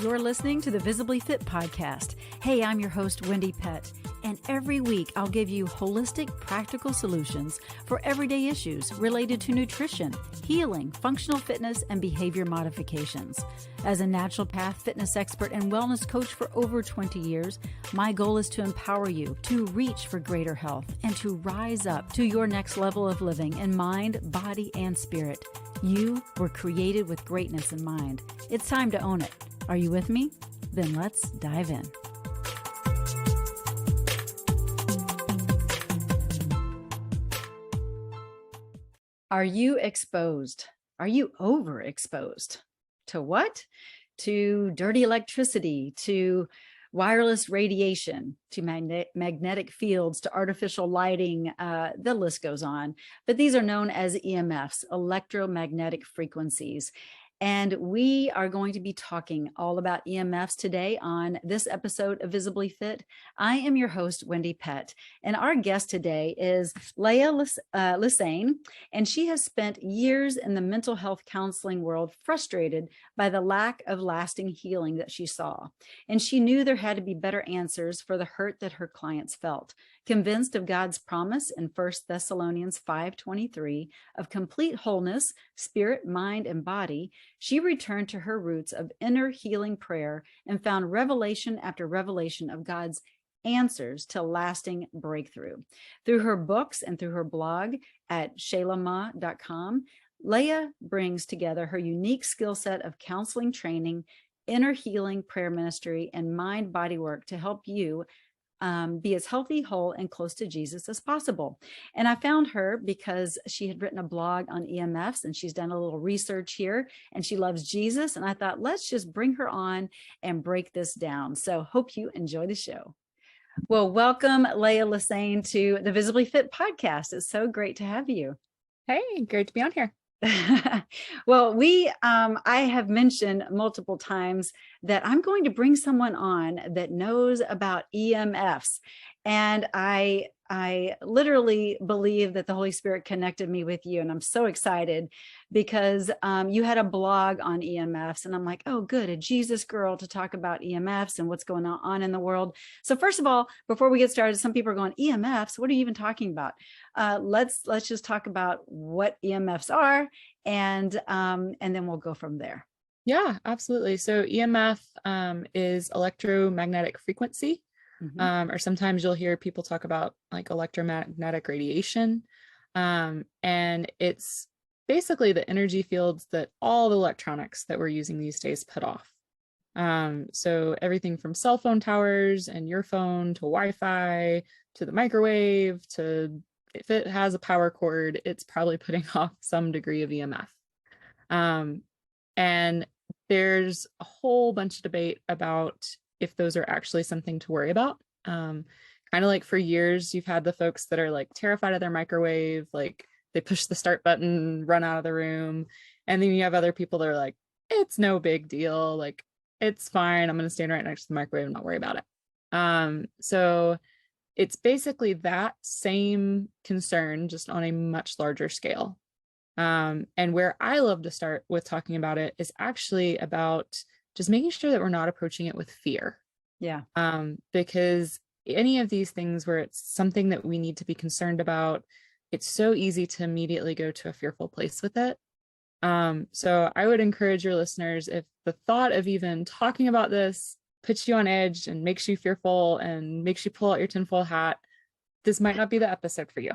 You're listening to the Visibly Fit podcast. Hey, I'm your host, Wendie Pett, and every week I'll give you holistic, practical solutions for everyday issues related to nutrition, healing, functional fitness, and behavior modifications. As a natural path fitness expert and wellness coach for over 20 years, my goal is to empower you to reach for greater health and to rise up to your next level of living in mind, body, and spirit. You were created with greatness in mind. It's time to own it. Are you with me? Then let's dive in. Are you exposed? Are you overexposed? To what? To dirty electricity, to wireless radiation, to magnetic fields, to artificial lighting, the list goes on. But these are known as EMFs, electromagnetic frequencies. And we are going to be talking all about EMFs today on this episode of Visibly Fit. I am your host, Wendie Pett, and our guest today is Leah Lelesne, and she has spent years in the mental health counseling world, frustrated by the lack of lasting healing that she saw. And she knew there had to be better answers for the hurt that her clients felt. Convinced of God's promise in 1 Thessalonians 5:23 of complete wholeness, spirit, mind, and body, she returned to her roots of inner healing prayer and found revelation after revelation of God's answers to lasting breakthrough. Through her books and through her blog at shaylama.com, Leah brings together her unique skill set of counseling training, inner healing prayer ministry, and mind-body work to help you be as healthy, whole, and close to Jesus as possible. And I found her because she had written a blog on EMFs and she's done a little research here and she loves Jesus. And I thought, let's just bring her on and break this down. So hope you enjoy the show. Well, welcome, Leah Lelesne, to the Visibly Fit podcast. It's so great to have you. Hey, great to be on here. Well, I have mentioned multiple times that I'm going to bring someone on that knows about EMFs. And I literally believe that the Holy Spirit connected me with you. And I'm so excited because you had a blog on EMFs. And I'm like, oh, good, a Jesus girl to talk about EMFs and what's going on in the world. So first of all, before we get started, some people are going, EMFs, what are you even talking about? Let's just talk about what EMFs are, and then we'll go from there. Yeah, absolutely. So EMF is electromagnetic frequency. Or sometimes you'll hear people talk about like electromagnetic radiation. And it's basically the energy fields that all the electronics that we're using these days put off. So everything from cell phone towers and your phone to Wi-Fi to the microwave to if it has a power cord, it's probably putting off some degree of EMF. And there's a whole bunch of debate about if those are actually something to worry about. Kind of like for years, you've had the folks that are like terrified of their microwave, like they push the start button, run out of the room. And then you have other people that are like, it's no big deal. Like, it's fine. I'm going to stand right next to the microwave and not worry about it. So it's basically that same concern, just on a much larger scale. And where I love to start with talking about it is actually about just making sure that we're not approaching it with fear. Yeah. Because any of these things where it's something that we need to be concerned about, it's so easy to immediately go to a fearful place with it. So I would encourage your listeners, if the thought of even talking about this puts you on edge and makes you fearful and makes you pull out your tinfoil hat, this might not be the episode for you.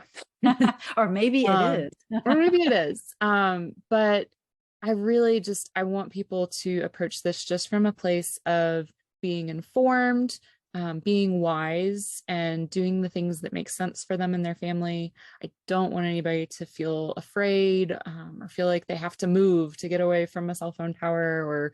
Or maybe it is. Or maybe it is. But I want people to approach this just from a place of being informed, being wise, and doing the things that make sense for them and their family. I don't want anybody to feel afraid or feel like they have to move to get away from a cell phone tower or,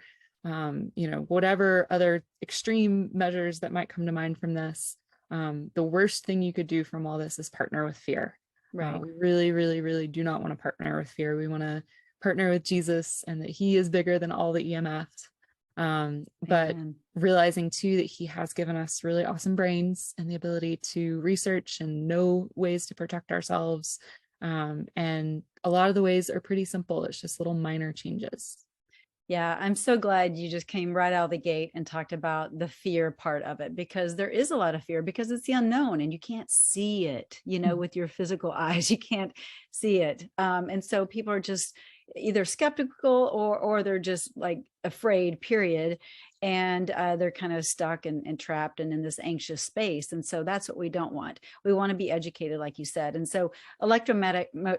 whatever other extreme measures that might come to mind from this. The worst thing you could do from all this is partner with fear. Right. We really, really, really do not want to partner with fear. We want to partner with Jesus and that he is bigger than all the EMFs. But realizing too that he has given us really awesome brains and the ability to research and know ways to protect ourselves. And a lot of the ways are pretty simple. It's just little minor changes. Yeah, I'm so glad you just came right out of the gate and talked about the fear part of it, because there is a lot of fear because it's the unknown and you can't see it, with your physical eyes. You can't see it. And so people are just either skeptical or they're just like afraid, period. And they're kind of stuck and trapped and in this anxious space. And so that's what we don't want. We want to be educated, like you said. And so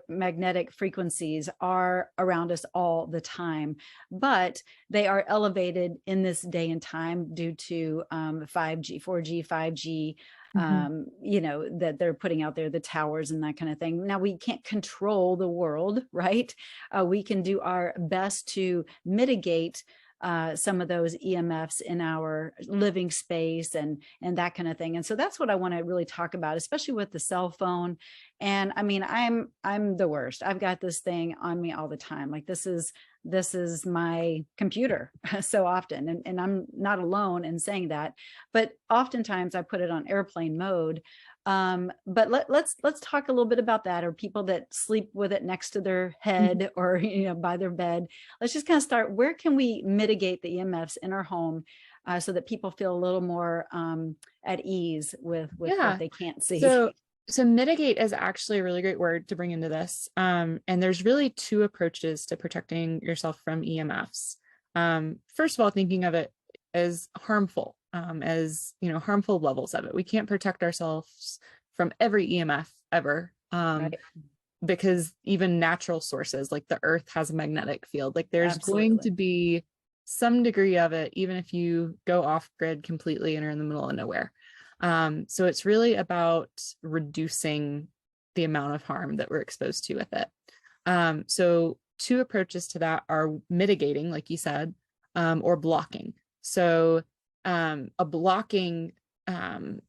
magnetic frequencies are around us all the time, but they are elevated in this day and time due to 5G, 4G, 5G, that they're putting out there, the towers and that kind of thing. Now, we can't control the world, right? We can do our best to mitigate some of those EMFs in our living space and that kind of thing. And so that's what I want to really talk about, especially with the cell phone. And I mean, I'm the worst. I've got this thing on me all the time. Like this is my computer so often. And I'm not alone in saying that, but oftentimes I put it on airplane mode. But let's talk a little bit about that, or people that sleep with it next to their head or by their bed. Let's just kind of start. Where can we mitigate the EMFs in our home so that people feel a little more at ease with what they can't see? So mitigate is actually a really great word to bring into this. And there's really two approaches to protecting yourself from EMFs. First of all, thinking of it as harmful, as harmful levels of it. We can't protect ourselves from every EMF ever. Right. Because even natural sources like the earth has a magnetic field. Like there's going to be some degree of it, even if you go off grid completely and are in the middle of nowhere. So it's really about reducing the amount of harm that we're exposed to with it. So two approaches to that are mitigating, like you said, or blocking. So a blocking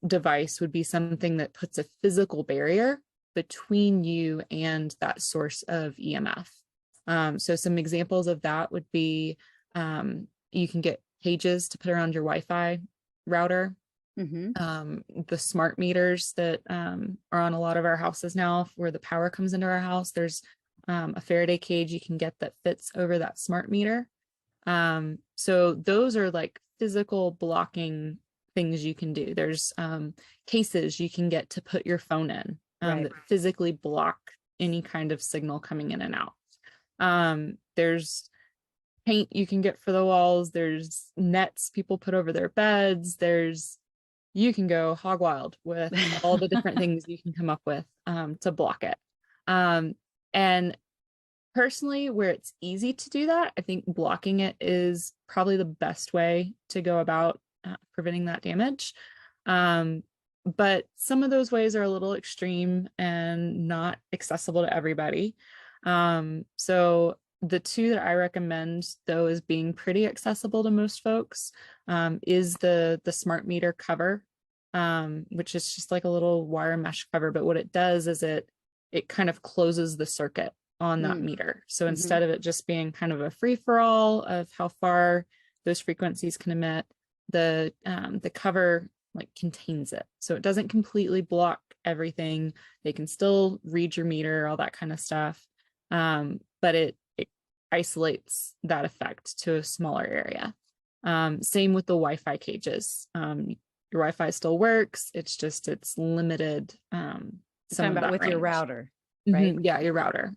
device would be something that puts a physical barrier between you and that source of EMF. So some examples of that would be you can get cages to put around your Wi-Fi router. The smart meters that are on a lot of our houses now, where the power comes into our house, there's a Faraday cage you can get that fits over that smart meter. So those are like physical blocking things you can do. There's cases you can get to put your phone in that physically block any kind of signal coming in and out. There's paint you can get for the walls. There's nets people put over their beds. You can go hog wild with all the different things you can come up with to block it. And personally, where it's easy to do that, I think blocking it is probably the best way to go about preventing that damage. But some of those ways are a little extreme and not accessible to everybody. So the two that I recommend, though, as being pretty accessible to most folks, is the smart meter cover, which is just like a little wire mesh cover. But what it does is it kind of closes the circuit on that meter. So instead of it just being kind of a free-for-all of how far those frequencies can emit, the cover like contains it. So it doesn't completely block everything. They can still read your meter, all that kind of stuff. But it isolates that effect to a smaller area. Same with the Wi-Fi cages. Your Wi-Fi still works. It's just, it's limited. Some of that with range. Your router, right? Yeah, your router.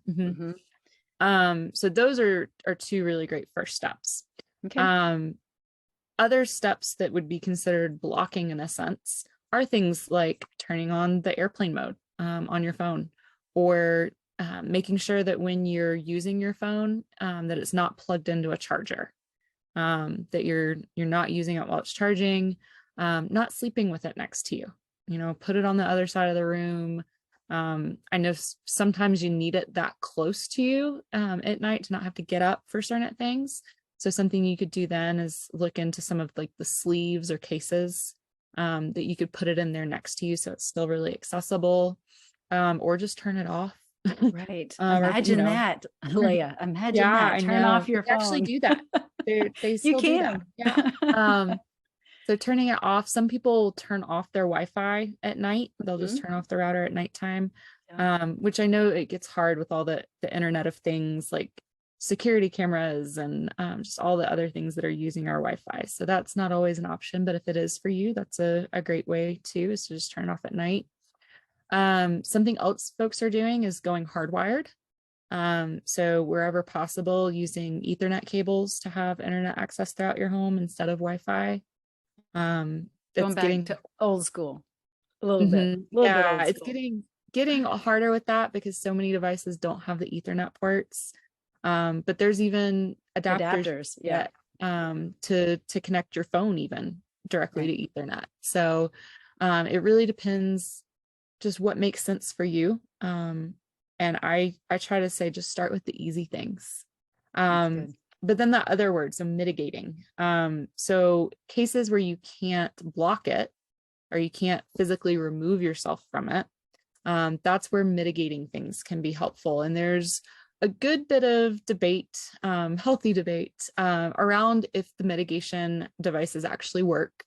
So those are two really great first steps. Okay. Other steps that would be considered blocking in a sense are things like turning on the airplane mode on your phone, or making sure that when you're using your phone, that it's not plugged into a charger, that you're not using it while it's charging, not sleeping with it next to you, put it on the other side of the room. I know sometimes you need it that close to you at night to not have to get up for certain things. So something you could do then is look into some of like the sleeves or cases that you could put it in there next to you, so it's still really accessible, or just turn it off. Right. Imagine that, Leah. Imagine that. Turn off your phone. Actually do that. They still do that. Yeah. So turning it off. Some people turn off their Wi-Fi at night. They'll just turn off the router at nighttime, which I know it gets hard with all the Internet of Things, like security cameras and just all the other things that are using our Wi-Fi. So that's not always an option, but if it is for you, that's a great way too, is to just turn it off at night. Something else folks are doing is going hardwired. So wherever possible, using Ethernet cables to have internet access throughout your home instead of Wi-Fi. Going back to old school a little bit, yeah, old it's school. getting harder with that because so many devices don't have the Ethernet ports. But there's even adapters yeah, to connect your phone even directly to Ethernet. So it really depends just what makes sense for you. And I try to say just start with the easy things. But then the other word, so mitigating. So cases where you can't block it or you can't physically remove yourself from it, that's where mitigating things can be helpful. And there's a good bit of debate, healthy debate, around if the mitigation devices actually work.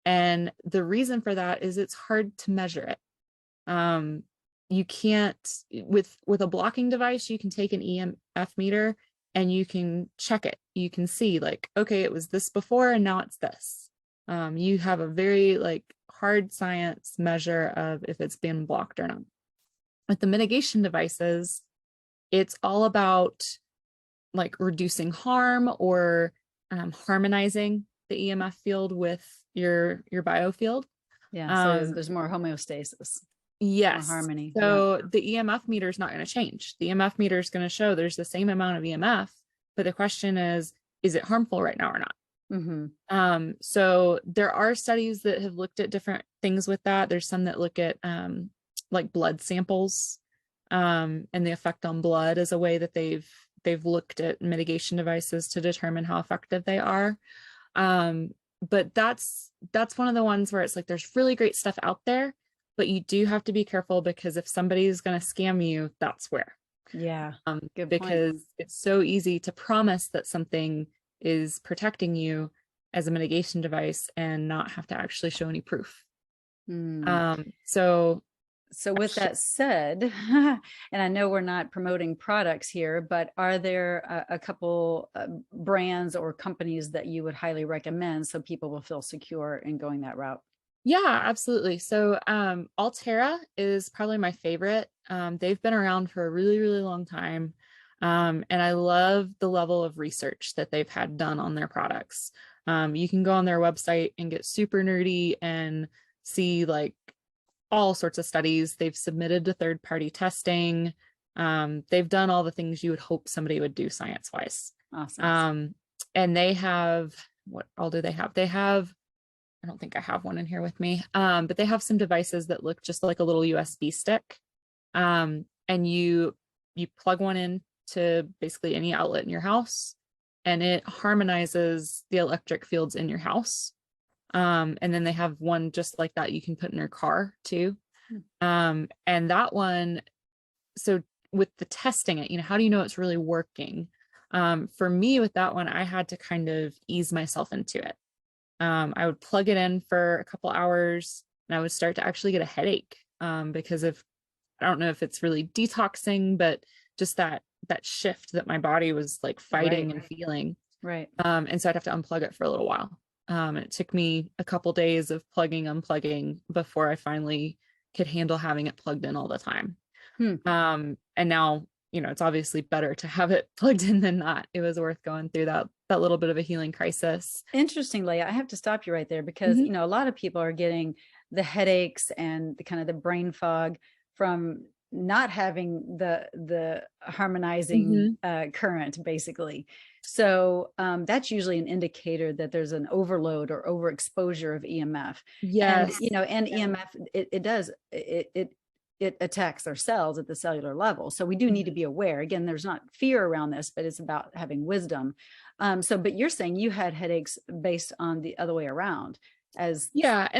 And the reason for that is it's hard to measure it. You can't, with a blocking device, you can take an EMF meter and you can check it. You can see like, okay, it was this before and now it's this. You have a very like hard science measure of if it's been blocked or not. With the mitigation devices, it's all about like reducing harm or harmonizing the EMF field with your biofield. Yeah, so there's more homeostasis. Yes. More harmony. So the EMF meter is not going to change. The EMF meter is going to show there's the same amount of EMF, but the question is it harmful right now or not? So there are studies that have looked at different things with that. There's some that look at like blood samples and the effect on blood as a way that they've looked at mitigation devices to determine how effective they are. But that's one of the ones where it's like there's really great stuff out there, but you do have to be careful because if somebody is going to scam you, that's where. Yeah. Good because point. It's so easy to promise that something is protecting you as a mitigation device and not have to actually show any proof. So with that said, and I know we're not promoting products here, but are there a couple brands or companies that you would highly recommend so people will feel secure in going that route? Yeah, absolutely. So Altera is probably my favorite. They've been around for a really, really long time. And I love the level of research that they've had done on their products. You can go on their website and get super nerdy and see like all sorts of studies. They've submitted to third-party testing. They've done all the things you would hope somebody would do science-wise. Awesome. And they have, what all do they have? They have, I don't think I have one in here with me, but they have some devices that look just like a little USB stick. And you plug one in to basically any outlet in your house, and it harmonizes the electric fields in your house. And then they have one just like that you can put in your car too. And that one, so with the testing it, how do you know it's really working? For me with that one, I had to kind of ease myself into it. I would plug it in for a couple hours and I would start to actually get a headache because of, I don't know if it's really detoxing, but just that shift that my body was like fighting and feeling. Right. And so I'd have to unplug it for a little while. It took me a couple days of plugging, unplugging before I finally could handle having it plugged in all the time. And now, it's obviously better to have it plugged in than not. It was worth going through that little bit of a healing crisis. Interesting, Leah. I have to stop you right there because, a lot of people are getting the headaches and the kind of the brain fog from not having the harmonizing current, basically. So that's usually an indicator that there's an overload or overexposure of EMF. Yes. And EMF, it attacks our cells at the cellular level. So we do need to be aware. Again, there's not fear around this, but it's about having wisdom. But you're saying you had headaches based on the other way around. And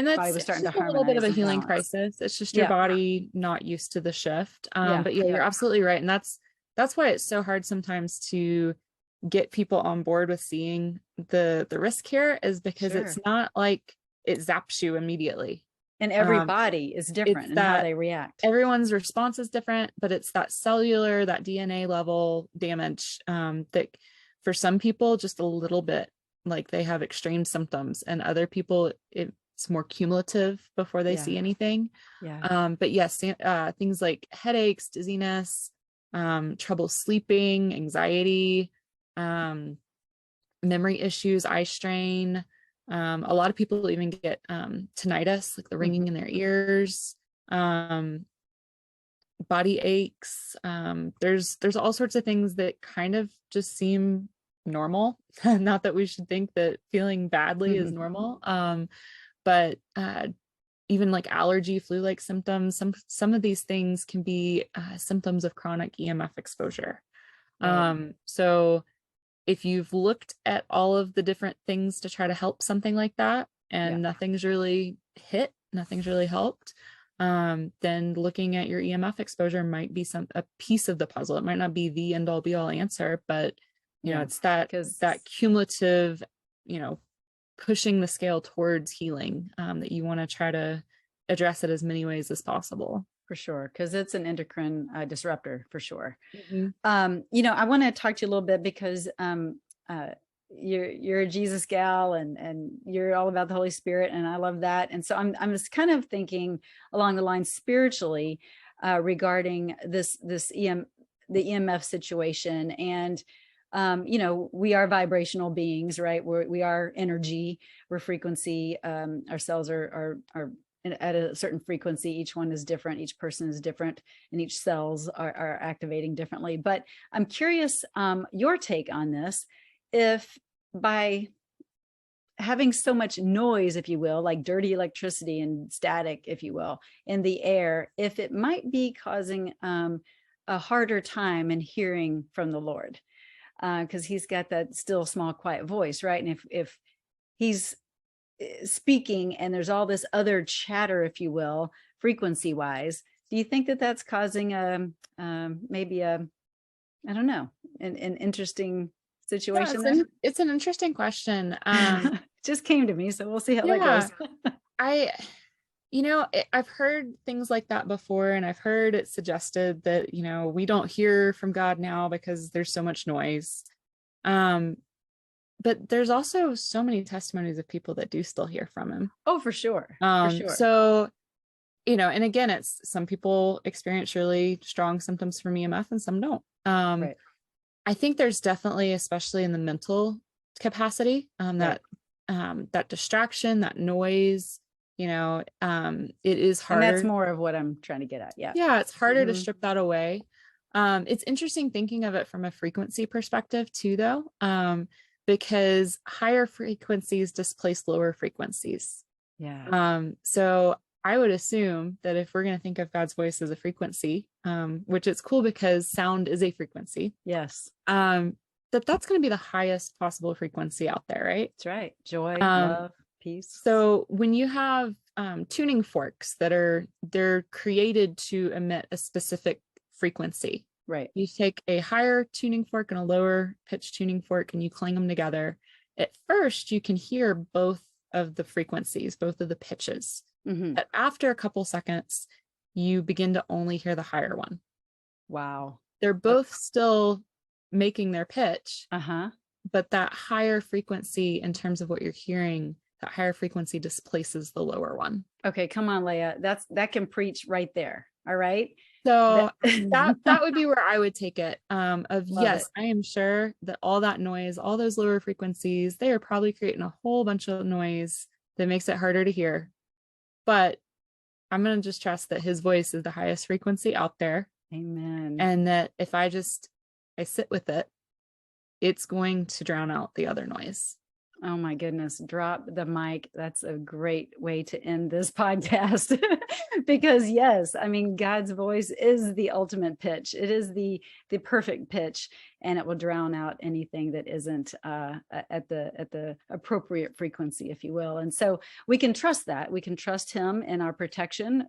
that's was starting to harmonize. A little bit of a healing crisis. It's just your body not used to the shift. But you're absolutely right. And that's why it's so hard sometimes to get people on board with seeing the risk here, is because it's not like it zaps you immediately. And every body is different in how they react. Everyone's response is different, but it's that cellular, that DNA level damage that for some people, just a little bit, like they have extreme symptoms, and other people, it's more cumulative before they see anything. But yes, things like headaches, dizziness, trouble sleeping, anxiety, memory issues, eye strain. A lot of people even get tinnitus, like the ringing in their ears, body aches. There's all sorts of things that kind of just seem normal. Not that we should think that feeling badly is normal, but even like allergy, flu-like symptoms, some of these things can be symptoms of chronic EMF exposure. So if you've looked at all of the different things to try to help something like that, and nothing's really hit, nothing's really helped, then looking at your EMF exposure might be a piece of the puzzle. It might not be the end all be all answer, but you know, it's that cumulative, you know, pushing the scale towards healing, that you want to try to address it as many ways as possible. For sure, because it's an endocrine disruptor for sure. You know, I want to talk to you a little bit because you're a Jesus gal, and you're all about the Holy Spirit, and I love that. And so I'm just kind of thinking along the lines spiritually regarding the EMF situation. And you know, we are vibrational beings, right? We are energy, we're frequency. Our cells are at a certain frequency. Each one is different, each person is different, and each cells are activating differently. But I'm curious your take on this. If by having so much noise, if you will, like dirty electricity and static, if you will, in the air, if it might be causing a harder time in hearing from the Lord, because he's got that still small quiet voice, right? And if he's speaking and there's all this other chatter, if you will, frequency wise, do you think that that's causing maybe I don't know, an interesting situation? It's an interesting question. Just came to me, so we'll see how that goes. You know, I've heard things like that before, and I've heard it suggested that, you know, we don't hear from God now because there's so much noise. But there's also so many testimonies of people that do still hear from him. Oh, for sure. For sure. So, you know, and again, it's some people experience really strong symptoms from EMF and some don't. Right. I think there's definitely, especially in the mental capacity, that distraction, that noise, you know, it is harder. And that's more of what I'm trying to get at. Yeah, it's harder to strip that away. It's interesting thinking of it from a frequency perspective too, though, because higher frequencies displace lower frequencies. So I would assume that if we're going to think of God's voice as a frequency, which is cool because sound is a frequency. Yes. That's going to be the highest possible frequency out there, right? That's right. Joy, love, peace. So when you have tuning forks they're created to emit a specific frequency. Right. You take a higher tuning fork and a lower pitch tuning fork and you clang them together. At first, you can hear both of the frequencies, both of the pitches. But after a couple seconds, you begin to only hear the higher one. Wow. They're both still making their pitch, but that higher frequency, in terms of what you're hearing, that higher frequency displaces the lower one. Okay, come on, Leah. That can preach right there. All right. So that would be where I would take it. Yes, I am sure that all that noise, all those lower frequencies, they are probably creating a whole bunch of noise that makes it harder to hear. But I'm going to just trust that his voice is the highest frequency out there. Amen. And that if I sit with it, it's going to drown out the other noise. Oh my goodness. Drop the mic. That's a great way to end this podcast. Because yes, I mean, God's voice is the ultimate pitch. It is the perfect pitch, and it will drown out anything that isn't at the appropriate frequency, if you will. And so we can trust that. We can trust him in our protection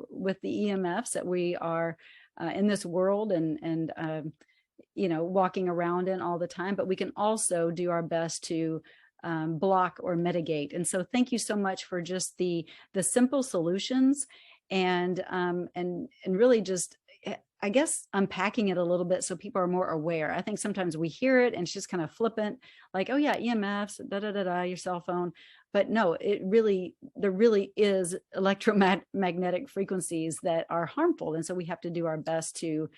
with the EMFs that we are in this world and you know, walking around in all the time. But we can also do our best to block or mitigate. And so thank you so much for just the simple solutions and really just, I guess, unpacking it a little bit so people are more aware. I think sometimes we hear it and it's just kind of flippant, like, oh yeah, EMFs, your cell phone. But no, there really is electromagnetic frequencies that are harmful. And so we have to do our best to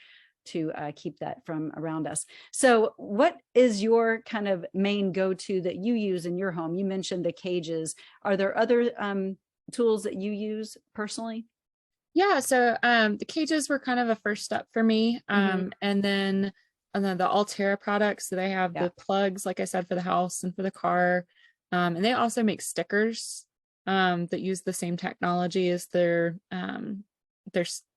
keep that from around us. So what is your kind of main go-to that you use in your home? You mentioned the cages. Are there other tools that you use personally? Yeah, so the cages were kind of a first step for me. And then the Altera products, so they have the plugs, like I said, for the house and for the car. And they also make stickers that use the same technology as their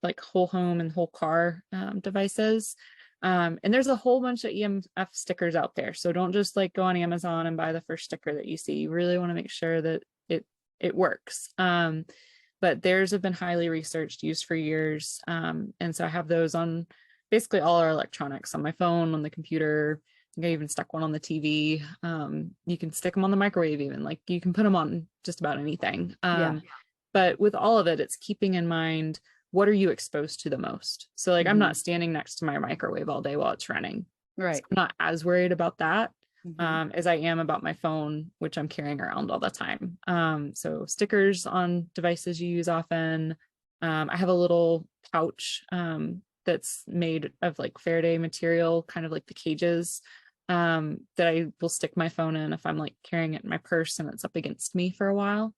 like whole home and whole car devices. And there's a whole bunch of EMF stickers out there. So don't just like go on Amazon and buy the first sticker that you see. You really want to make sure that it works. But theirs have been highly researched, used for years. And so I have those on basically all our electronics, on my phone, on the computer. I think I even stuck one on the TV. You can stick them on the microwave even, like you can put them on just about anything. But with all of it, it's keeping in mind, what are you exposed to the most? So like, I'm not standing next to my microwave all day while it's running. Right. So I'm not as worried about that as I am about my phone, which I'm carrying around all the time. So stickers on devices you use often. I have a little pouch that's made of like Faraday material, kind of like the cages, that I will stick my phone in if I'm like carrying it in my purse and it's up against me for a while.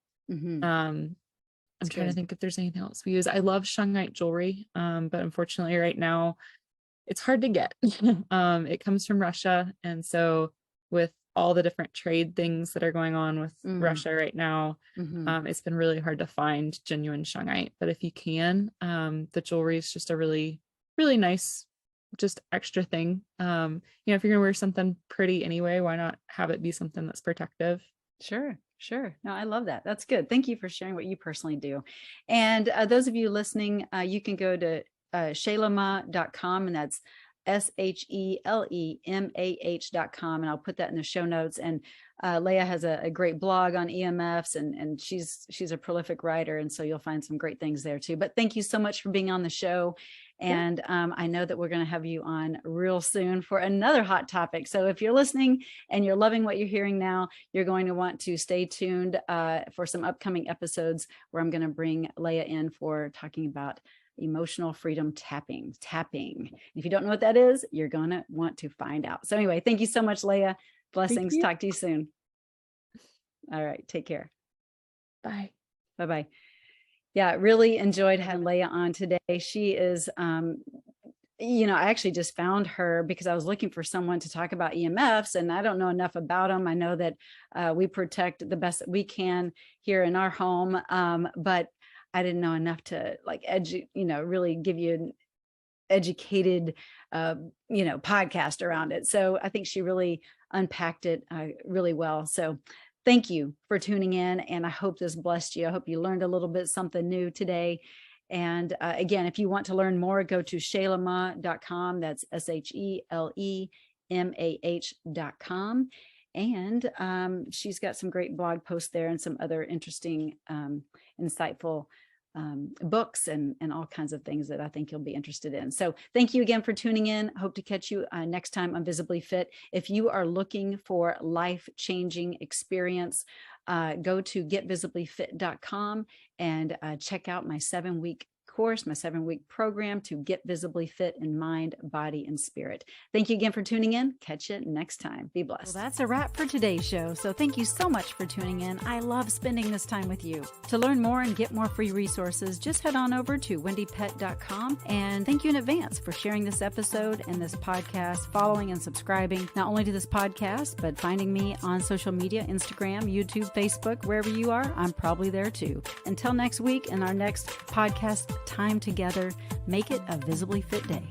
I'm trying to think if there's anything else we use. I love shungite jewelry, but unfortunately right now it's hard to get. It comes from Russia. And so with all the different trade things that are going on with Russia right now, it's been really hard to find genuine shungite. But if you can, the jewelry is just a really, really nice, just extra thing. If you're gonna wear something pretty anyway, why not have it be something that's protective? Sure. No, I love that. That's good. Thank you for sharing what you personally do. And those of you listening, you can go to shelemah.com, and that's SHELEMAH.com. And I'll put that in the show notes. And Leah has a great blog on EMFs, and she's a prolific writer. And so you'll find some great things there too. But thank you so much for being on the show. And I know that we're going to have you on real soon for another hot topic. So if you're listening and you're loving what you're hearing now, you're going to want to stay tuned for some upcoming episodes where I'm going to bring Leah in for talking about emotional freedom tapping. If you don't know what that is, you're going to want to find out. So anyway, thank you so much, Leah. Blessings. Talk to you soon. All right. Take care. Bye. Bye-bye. Yeah, really enjoyed having Leah on today. She is, I actually just found her because I was looking for someone to talk about EMFs, and I don't know enough about them. I know that we protect the best that we can here in our home, but I didn't know enough to really give you an educated, podcast around it. So I think she really unpacked it really well. So thank you for tuning in, and I hope this blessed you. I hope you learned a little bit something new today. And again, if you want to learn more, go to shelemah.com. That's SHELEMAH.com. And she's got some great blog posts there and some other interesting, insightful books and all kinds of things that I think you'll be interested in. So thank you again for tuning in. Hope to catch you next time on Visibly Fit. If you are looking for life-changing experience, go to getvisiblyfit.com and check out my 7-week course, my 7-week program to get visibly fit in mind, body, and spirit. Thank you again for tuning in. Catch you next time. Be blessed. Well, that's a wrap for today's show. So thank you so much for tuning in. I love spending this time with you. To learn more and get more free resources, just head on over to wendiepett.com. And thank you in advance for sharing this episode and this podcast, following and subscribing not only to this podcast, but finding me on social media, Instagram, YouTube, Facebook, wherever you are, I'm probably there too. Until next week and our next podcast time together, make it a visibly fit day.